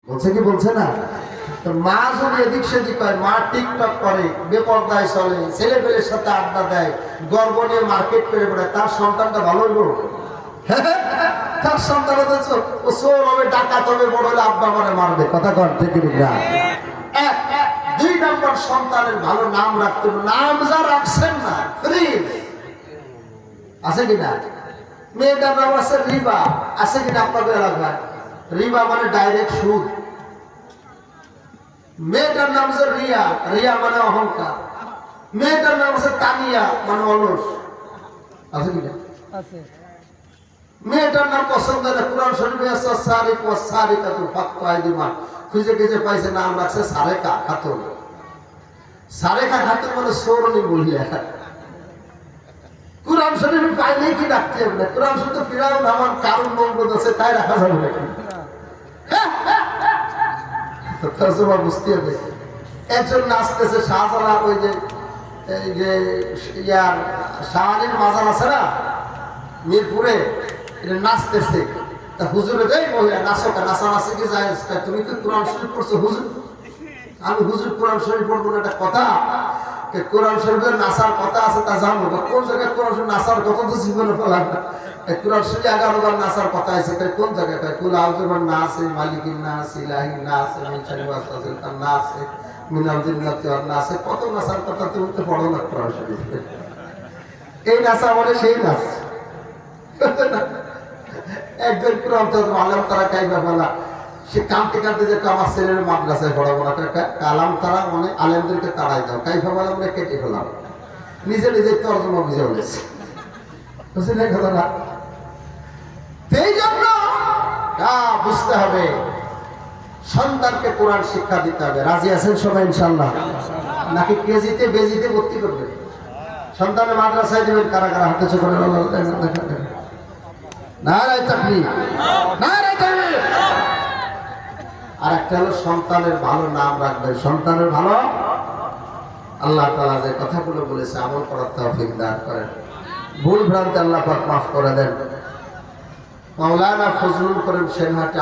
বলছে কি বলছে না? তো মা যদি এদিক সেদিক হয়, মা টিকটক করে, বেপরদায় চলে, ছেলে পেলের সাথে আড্ডা দেয়, গর্ব নিয়ে মার্কেট করে বেড়ায়, তার সন্তানটা ভালো হইব? তার সন্তান ও চোর হবে, ডাকাত হবে, বড় হলে আব্বা মানে মারবে। কথা কর ঠিক না? এক দুই নম্বর, সন্তানের ভালো নাম রাখতে হবে। নাম যা রাখছেন না, আছে কিনা? মেয়েটার নাম আছে রিবা, আছে কিনা আপনাদের এলাকায়? রিবা মানে ডাইরেক্ট সুদ। মেয়েটার নাম হচ্ছে রিয়া, রিয়া মানে অহংকার। মেয়েটার নাম হচ্ছে তানিয়া মানে অলস, আছে কিনা? আছে। মেয়েটার নাম পছন্দ না, কোরআন শরীফে আছে সারিক ওয়া সারিকাতু ফাকতু আইদিমা, খুঁজে খুঁজে পাইছে, নাম রাখছে সারেকা খাতুন। সারেকা খাতুন মানে চোরনি বলিয়া। কোরআন শরীফে পাইলেই কি ডাকতে হবে না? কোরআন শরীফে ফিরাউন আমার কারণ মঙ্গল আছে, তাই রাখা যাবে নাকি? বুঝতে হবে। একজন নাচতেছে শাহজালাল, ওই যে ইয়ার শাহানির মাজার আছে না মিরপুরে, নাচতেছে। তা হুজুরে দেই মহিলা নাচকা, নাচানাচি কি যায়? তুমি তো কোরআন শরীফ পড়ছো। হুজুর আমি হুজুর কোরআন শরীফ পড়বো না, একটা কথা? কোরআন শরীফের নাচার কথা আছে তা জানো? কোন জায়গায় কোরআন শরীফ নাচার কথা তো জীবনে পেলাম না। কোরআন শরীফে 11 বার নাচার কথা আছে, কোন জায়গায়? কুল আউযুবির নাস, মালিকিন নাস, ইলাহিন নাস, মিন শাররি ওয়াসওয়াসিল খান্নাস, মিনাল জিন্নাতি ওয়ান নাস। কত নাচার কথা তুমি তো পড়ো না কোরআন শরীফে। এই নাচা মানে সেই নাচ। একজন কোরআন আলেম তারা কাইবা বলা, সে কাঁদতে কাঁদতে যে আমার ছেলের মাদ্রাসায় পড়াবো না, কালাম তারা মানে আলেমদেরকে তাড়াই দাও, কাইফা বলে আমরা কেটে ফেলাম। নিজে নিজে তর্জমা বুঝে বলেছে, বুঝলেন কথাটা? এই জন্য বুঝতে হবে, সন্তানকে কোরআন শিক্ষা দিতে হবে। রাজি আছেন সবাই ইনশাআল্লাহ? নাকি কেজিতে বেজিতে ভর্তি করবে? সন্তানের মাদ্রাসায় দেবেন? কারা কারা হাতে চোখ করে নারায়ে তাকবীর, নারায়ে তাকবীর। আর একটা হলো সন্তানের ভালো নাম রাখবেন। সন্তানের ভালো, আল্লাহ তাআলা যে কথাগুলো বলেছে আমল করার তৌফিক দান করেন। ভুল ভ্রান্তি আল্লাহ পাক মাফ করে দেন। মাওলানা ফজলুল করিম সেনহাটি